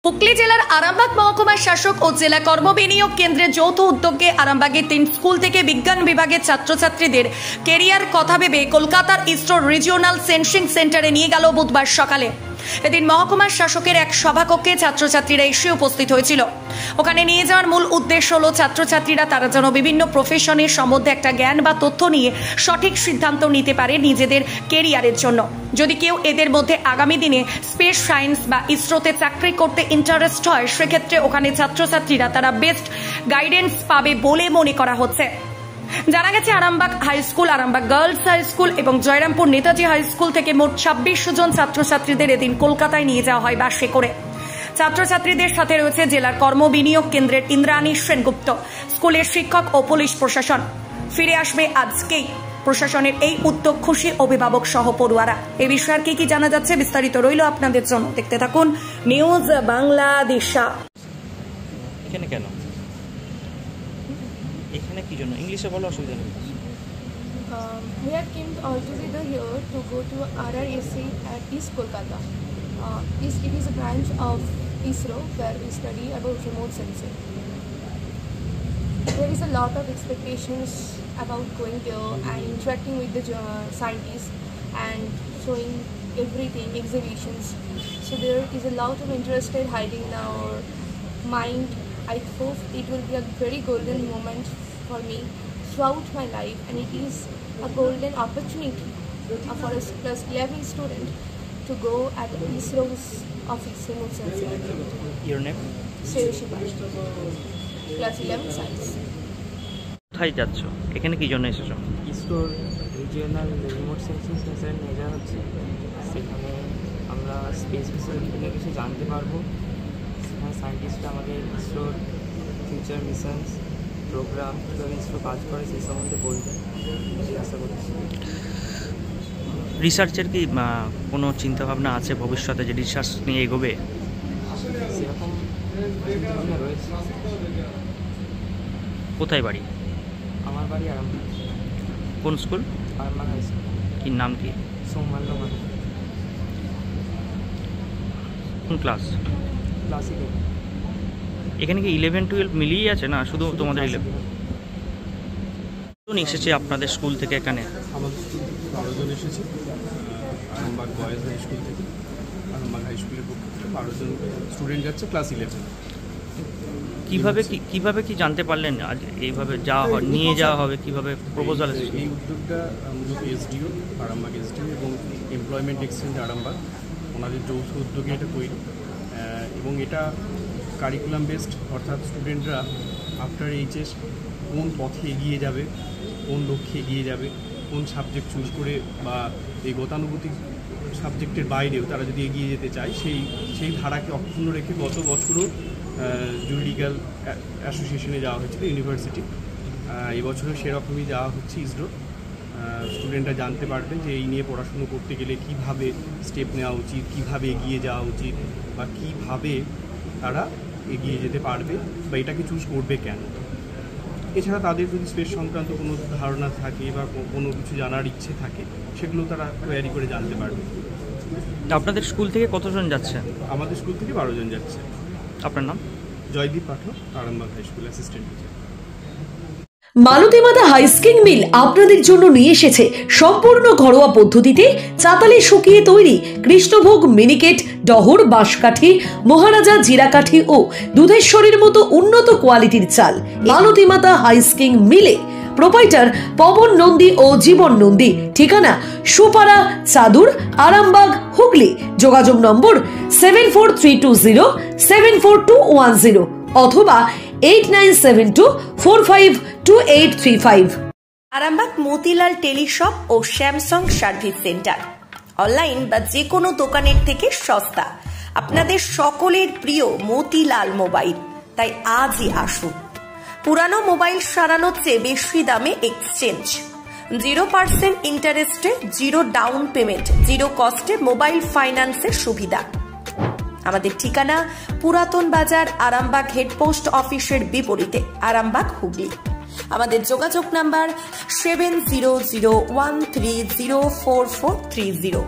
হুগলি জেলার আরামবাগ মহকুমার শাসক ও জেলা কর্মবিনিয়োগ কেন্দ্রের যৌথ উদ্যোগে আরামবাগের 3 স্কুল থেকে বিজ্ঞান বিভাগের ছাত্রছাত্রীদের কেরিয়ার কথা ভেবে কলকাতার ইসরোর রিজিওনাল সেন্সিং সেন্টারে নিয়ে গেল বুধবার সকালে। এদিন মহকুমার শাসকের এক সভাকক্ষে ছাত্রছাত্রীরা এসে উপস্থিত হয়েছিল। ওখানে নিয়ে যাওয়ার মূল উদ্দেশ্য হলো ছাত্রছাত্রীরা তারা যেন বিভিন্ন প্রফেশনের সম্বন্ধে একটা জ্ঞান বা তথ্য নিয়ে সঠিক সিদ্ধান্ত নিতে পারে নিজেদের কেরিয়ারের জন্য। যদি কেউ এদের মধ্যে আগামী দিনে স্পেস সায়েন্স বা ইসরোতে চাকরি করতে ইন্টারেস্ট হয়, সেক্ষেত্রে ওখানে ছাত্রছাত্রীরা তারা বেস্ট গাইডেন্স পাবে বলে মনে করা হচ্ছে। জানা গেছে Arambagh high school, Arambagh girls high school এবং জয়রামপুর নেতাজি হাই স্কুল থেকে মোট 26 জন ছাত্রছাত্রীদের এদিন কলকাতায় নিয়ে যাওয়া হয় বাসে করে। ছাত্রছাত্রীদের সাথে রয়েছে জেলার কর্মবিনিয়োগ কেন্দ্রের ইন্দ্রাণী সেনগুপ্ত, স্কুলের শিক্ষক ও পুলিশ প্রশাসন। ফিরে আসবে আজকেই প্রশাসনের এই উদ্যোগ খুশি অভিভাবক সহ পড়ুয়ারা। এই বিষয়ে কি জানা যাচ্ছে বিস্তারিত রইল আপনাদের জন্য, দেখতে থাকুন নিউজ বাংলাদেশা। এখানে কেন, এখানে কি জন্য ইংলিশে বলো, অসুবিধা নেই। We have came all together here to go to RRSC at East Kolkata. It is a branch of ISRO where we study about remote sensing. There is a lot of expectations about going there and interacting with the scientists and showing everything, exhibitions. So there is a lot of interest hiding in our mind. I hope it will be a very golden moment for me throughout my life, and it is a golden opportunity for a plus 11 student to go at ISRO's office remote sensing. Your name? Sreyashi Pash, class 11 science. কোথায় যাচ্ছ, এখানে কি জন্য এসেছো? ইসরোর regional remote sensing centre নিয়ে যাওয়া হচ্ছে। সেখানে আমরা স্পেস বিষয়ে বিভিন্ন কিছু জানতে পারবো। সেখানে সায়েন্টিস্টরা আমাদের ইসরোর ফিউচার মিশনস প্রোগ্রাম কীভাবে ইসরো কাজ করে সেই সম্বন্ধে বলবেন আশা করছি। রিসার্চের কি কোনো চিন্তাভাবনা আছে ভবিষ্যতে, যে রিসার্চ নিয়ে এগোবে? সেরকম চিন্তাভাবনা রয়েছে। কোথায় বাড়ি? আমার বাড়ি আরামবাগ। কোন স্কুল? Arambagh high school. কি নাম কি? সৌমাল্য মানে। কোন ক্লাস? ক্লাস 11। এখানে কি 11-12 মিলিয়ে আছে না শুধু তোমাদের 11? এসেছে আপনাদের স্কুল থেকে এখানে? আমাদের স্কুল থেকে 12 জন এসেছে। আরামবাগ বয়েজ হাই স্কুল থেকে, আরামবাগ হাই স্কুলের পক্ষ থেকে 12 জন স্টুডেন্ট যাচ্ছে ক্লাস 11। কিভাবে কি জানতে পারলেন আজ এইভাবে নিয়ে যাওয়া হবে, কিভাবে প্রপোজাল? এই উদ্যোগটা মূলত এসডিও, আরামবাগ এসডিও এবং এমপ্লয়মেন্ট এক্সচেঞ্জ আরামবাগ ওনাদের যৌথ উদ্যোগে এটা তৈরি, এবং এটা কারিকুলাম বেসড, অর্থাৎ স্টুডেন্টরা আফটার এইচএস কোন পথে এগিয়ে যাবে, কোন লক্ষ্যে এগিয়ে যাবে, কোন সাবজেক্ট চুজ করে বা এই গতানুগতিক সাবজেক্টের বাইরেও তারা যদি এগিয়ে যেতে চায় সেই ধারাকে অক্ষুণ্ণ রেখে গত বছরও জুরিডিক্যাল অ্যাসোসিয়েশনে যাওয়া হয়েছিল ইউনিভার্সিটি। এবছরও সেরকমই যাওয়া হচ্ছে ইসরো। স্টুডেন্টরা জানতে পারবে যে এই নিয়ে পড়াশুনো করতে গেলে কীভাবে স্টেপ নেওয়া উচিত, কীভাবে এগিয়ে যাওয়া উচিত, বা কীভাবে তারা এগিয়ে যেতে পারবে বা এটাকে চুজ করবে কেন। এছাড়া তাদের যদি স্পেস সংক্রান্ত কোনো ধারণা থাকে বা কোনো কিছু জানার ইচ্ছে থাকে, সেগুলো তারা তৈরি করে জানতে পারবে। আপনাদের স্কুল থেকে কতজন যাচ্ছে? আমাদের স্কুল থেকে 12 জন যাচ্ছে। আপনার নাম? Joydeep Pathak, Arambagh high school assistant teacher. Malati Mata হাইস্কিং মিল আপনাদের জন্য নিয়ে এসেছে সম্পূর্ণ ঘরোয়া পদ্ধতিতে চাতালে শুকিয়ে তৈরি কৃষ্ণভোগ মিনিকেট, ডহর, বাঁশকাঠি, মহারাজা জিরাকাঠি ও দুধেশ্বরীর মতো উন্নত কোয়ালিটির চাল। মালতী মাতা হাইস্কিং মিলে প্রোপাইটার পবন নন্দী ও জীবন নন্দী। ঠিকানা সুপারা চাদুর, আরামবাগ, হুগলি। যোগাযোগ নম্বর 7432074210 অথবা 8972452835। আরামবাগ মতিলাল টেলিশপ ও স্যামসাং সার্ভিস সেন্টার, অনলাইন বা যে কোনো দোকানের থেকে সস্তা। আপনাদের সকলের প্রিয় মতিলাল মোবাইল, তাই আজই আসুন। পুরানো মোবাইল সারানোর চেয়ে বেশি দামে এক্সচেঞ্জ, 0% ইন্টারেস্টে, 0 ডাউন পেমেন্ট, 0 কস্টে মোবাইল ফাইন্যান্সের সুবিধা। আমাদের ঠিকানা পুরাতন বাজার, আরামবাগ হেডপোস্ট অফিসের বিপরীতে, আরামবাগ, হুগলি। আমাদের যোগাযোগ নাম্বার 7001304430।